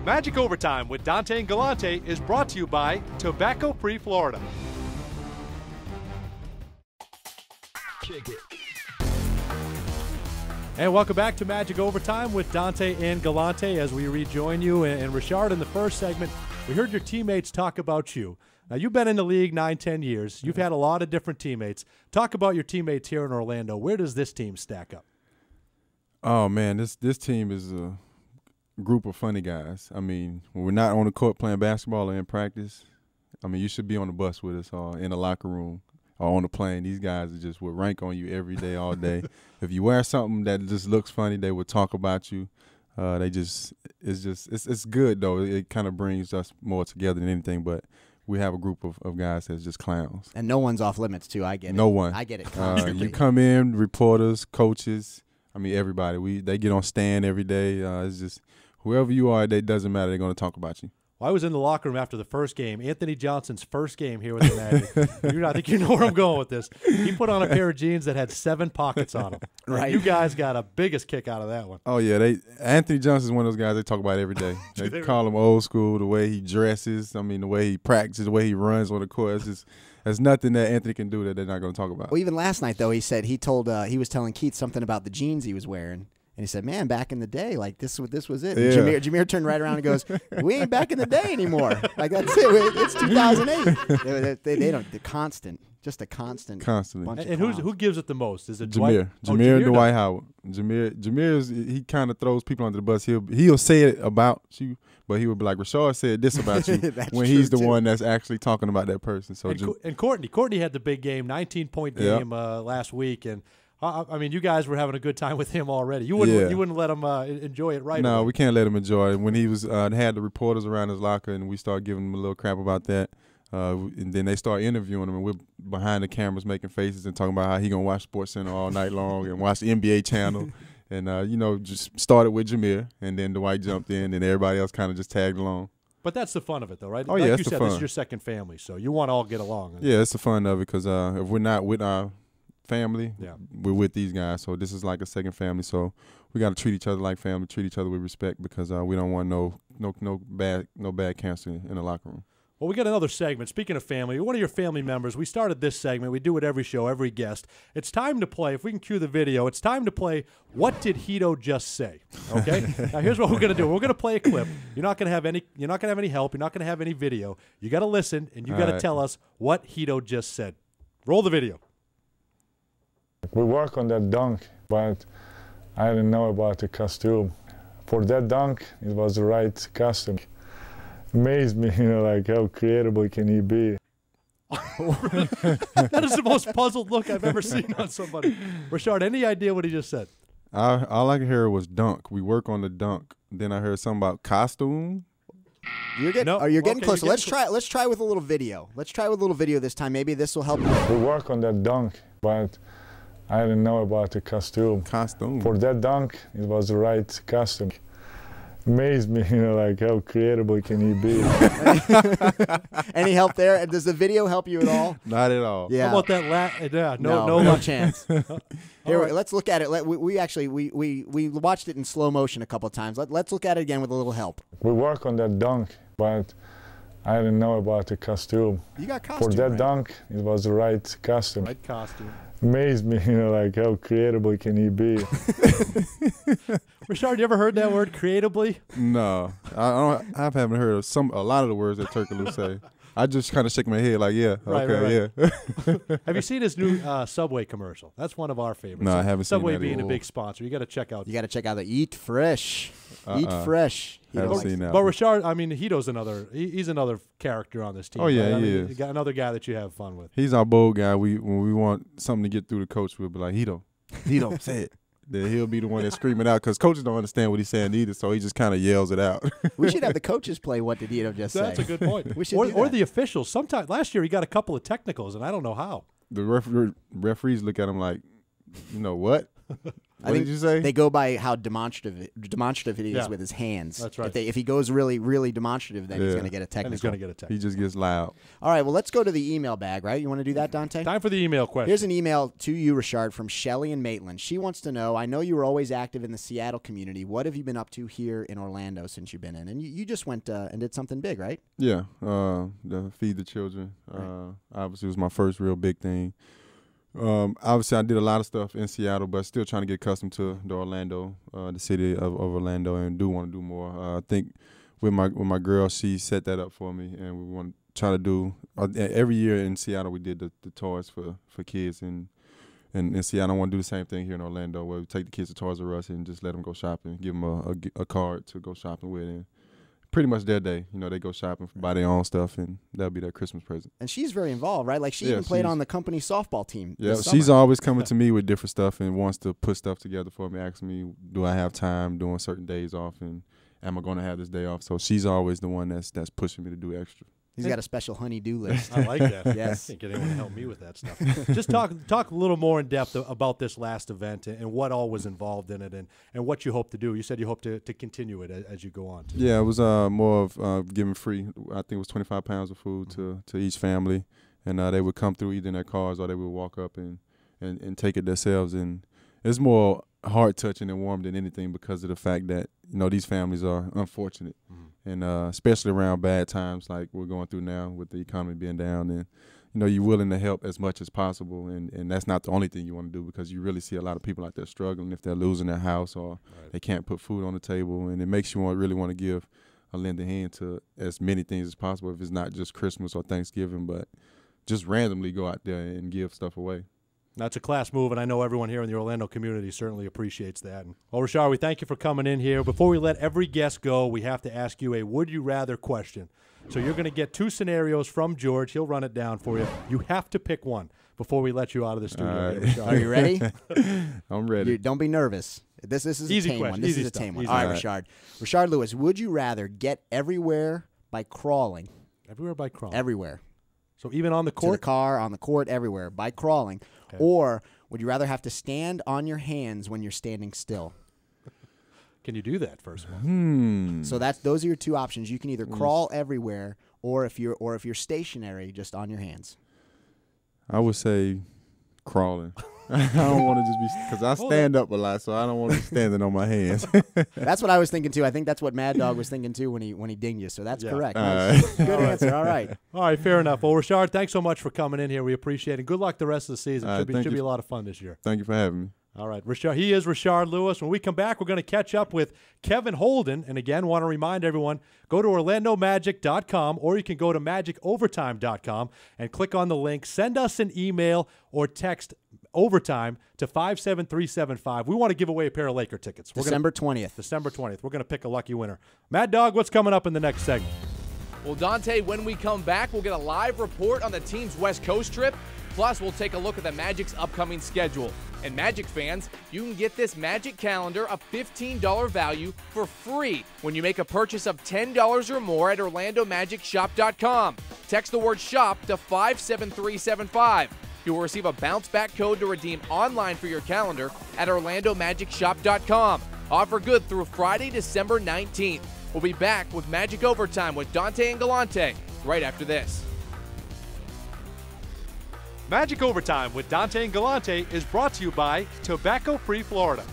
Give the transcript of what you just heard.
Magic Overtime with Dante Galante is brought to you by Tobacco Free Florida. Kick it. And welcome back to Magic Overtime with Dante and Galante as we rejoin you. And Richard, in the first segment, we heard your teammates talk about you. Now, you've been in the league 9-10 years. You've had a lot of different teammates. Talk about your teammates here in Orlando. Where does this team stack up? Oh, man, this team is a group of funny guys. I mean, when we're not on the court playing basketball or in practice, I mean, you should be on the bus with us or in the locker room or on the plane. These guys just would rank on you every day, all day. If you wear something that just looks funny, they would talk about you. It's good, though. It kind of brings us more together than anything, but we have a group of guys that's just clowns. And no one's off limits, too. I get it. No one. I get it constantly. You come in, reporters, coaches, I mean, everybody. They get on stand every day. It's just whoever you are, it doesn't matter. They're going to talk about you. Well, I was in the locker room after the first game, Anthony Johnson's first game here with the Magic. I think you know where I'm going with this. He put on a pair of jeans that had 7 pockets on them. Right. You guys got a biggest kick out of that one. Oh, yeah. Anthony Johnson is one of those guys they talk about every day. They call him old school, the way he dresses, I mean, the way he practices, the way he runs on the court. There's nothing that Anthony can do that they're not going to talk about. Well, even last night, though, he said he was telling Keith something about the jeans he was wearing. And he said, man, back in the day, like this was it. Yeah. And Jameer turned right around and goes, we ain't back in the day anymore. Like, that's it. It's 2008. They don't, the constant, just a constant. Constantly. And who gives it the most? Is it Jameer? Dwight? Jameer and Dwight Howard. Jameer, he kind of throws people under the bus. He'll say it about you, but he would be like, Rashard said this about you when he's the one that's actually talking about that person. So and Courtney had the big game, 19-point game last week, and I mean, you guys were having a good time with him already. You wouldn't let him enjoy it right away. No, we can't let him enjoy it. When he was had the reporters around his locker, and we started giving him a little crap about that, and then they start interviewing him, and we're behind the cameras making faces and talking about how he gonna watch SportsCenter all night long and watch the NBA channel, and just started with Jameer, and then Dwight jumped in, and everybody else kind of just tagged along. But that's the fun of it, though, right? Oh, like yeah, you said, this is your second family, so you want to all get along. Yeah, it's the fun of it because if we're not with our family, we're with these guys, so this is like a second family. So we got to treat each other like family, treat each other with respect, because we don't want no bad cancer in the locker room. Well, we got another segment. Speaking of family, one of your family members, we started this segment. We do it every show, every guest. It's time to play. If we can cue the video, it's time to play What Did Hito Just Say? Okay? Now, here's what we're going to do. We're going to play a clip. You're not going to have any help. You're not going to have any video. You got to listen, and you got to tell us what Hito just said. Roll the video. We work on that dunk, but I didn't know about the costume. For that dunk, it was the right costume. Amazed me, like how creative can he be? That is the most puzzled look I've ever seen on somebody. Richard, any idea what he just said? All I could hear was dunk. We work on the dunk. Then I heard something about costume. You're getting closer. Let's try with a little video. Let's try with a little video this time. Maybe this will help. We work on that dunk, but I didn't know about the costume. For that dunk, it was the right costume. Amazed me, like how creative can he be? Any help there? Does the video help you at all? Not at all. Yeah. How about that? No chance. Here, let's look at it. We watched it in slow motion a couple of times. Let's look at it again with a little help. We work on that dunk, but I didn't know about the costume. You got costume. For that dunk, it was the right costume. Right costume. Amazed me, like how creative can he be? Richard, you ever heard that word, creatively? No, I haven't heard of a lot of the words that Turkaloo say. I just kind of shake my head like, yeah, okay, yeah. Have you seen his new Subway commercial? That's one of our favorites. No, I haven't seen that. Subway being a big sponsor. You got to check out. You got to check out the Eat Fresh. Eat Fresh. Haven't seen that. But Richard, I mean, Hito's he's another character on this team. Oh, yeah, right? he is. You got another guy that you have fun with. He's our bold guy. When we want something to get through the coach, we'll be like, Hito, say it. Then he'll be the one that's screaming out because coaches don't understand what he's saying either, so he just kind of yells it out. We should have the coaches play What Did Hito Just Say? That's a good point. We should or the officials. Sometimes last year he got a couple of technicals, and I don't know how. The referees look at him like, what? What did you say? They go by how demonstrative it is Yeah. with his hands. That's right. If he goes really, really demonstrative, then he's going to get a technical. And he's going to get a He text. just gets loud. All right, well, let's go to the email bag, right? You want to do that, Dante? Time for the email question. Here's an email to you, Richard, from Shelly in Maitland. She wants to know, I know you were always active in the Seattle community. What have you been up to here in Orlando since you've been in? And you just went and did something big, right? Yeah, the feed the children. Obviously, it was my first real big thing. Obviously, I did a lot of stuff in Seattle, but still trying to get accustomed to the Orlando, the city of Orlando, and do want to do more. I think with my girl, she set that up for me, and we want to try to do every year in Seattle. We did the toys for kids, and in Seattle, I want to do the same thing here in Orlando, where we take the kids to Toys R Us and just let them go shopping, give them a card to go shopping with, and pretty much their day. They go shopping, buy their own stuff, and that'll be their Christmas present. And she's very involved, right? Like she even played on the company softball team. Yeah, this she's summer. always coming to me with different stuff and wants to put stuff together for me, asking me, do I have time doing certain days off, and am I going to have this day off? So she's always the one that's pushing me to do extra. He's got a special honey-do list. I like that. Yes. I can't get anyone to help me with that stuff. Just talk a little more in depth about this last event and what all was involved in it and what you hope to do. You said you hope to continue it as you go on. Yeah, it was more of giving free. I think it was 25 pounds of food to each family, and they would come through either in their cars or they would walk up and take it themselves. And it's more heart-touching and warm than anything because of the fact that these families are unfortunate. And especially around bad times like we're going through now with the economy being down, and you're willing to help as much as possible, and that's not the only thing you want to do because you really see a lot of people out there struggling if they're losing their house or they can't put food on the table, and it makes you really want to give a lend a hand to as many things as possible if it's not just Christmas or Thanksgiving, but just randomly go out there and give stuff away. That's a class move, and I know everyone here in the Orlando community certainly appreciates that. Well, Richard, we thank you for coming in here. Before we let every guest go, we have to ask you a would-you-rather question. So you're going to get two scenarios from George. He'll run it down for you. You have to pick one before we let you out of the studio. Right. Are you ready? I'm ready. Don't be nervous. This is Easy a tame question. one. This Easy is a stuff. tame one. Easy All right, stuff. Richard Lewis, would you rather get everywhere by crawling? Everywhere by crawling. Everywhere. So even on the To the court? car, on the court, everywhere, by crawling. Okay. Or would you rather have to stand on your hands when you're standing still? Can you do that, first of all? So those are your two options. You can either crawl everywhere, or if you're stationary, just on your hands. I would say crawling. I don't want to just be because I stand up a lot, so I don't want to be standing on my hands. That's what I was thinking too. I think that's what Mad Dog was thinking too when he dinged you. So that's Yeah. correct. All Nice. right. Good answer. All right. All right, fair enough. Well, Richard, thanks so much for coming in here. We appreciate it. Good luck the rest of the season. All right, Should thank be you. a lot of fun this year. Thank you for having me. All right, Richard. He is Richard Lewis. When we come back, we're going to catch up with Kevin Holden. And again, want to remind everyone, go to OrlandoMagic.com or you can go to MagicOvertime.com and click on the link. Send us an email or text overtime to 57375. We want to give away a pair of Laker tickets. December 20th. December 20th. We're going to pick a lucky winner. Mad Dog, what's coming up in the next segment? Well, Dante, when we come back, we'll get a live report on the team's West Coast trip. Plus, we'll take a look at the Magic's upcoming schedule. And Magic fans, you can get this Magic calendar, a $15 value, for free when you make a purchase of $10 or more at OrlandoMagicShop.com. Text the word SHOP to 57375. You will receive a bounce-back code to redeem online for your calendar at OrlandoMagicShop.com. Offer good through Friday, December 19th. We'll be back with Magic Overtime with Dante and Galante right after this. Magic Overtime with Dante and Galante is brought to you by Tobacco Free Florida.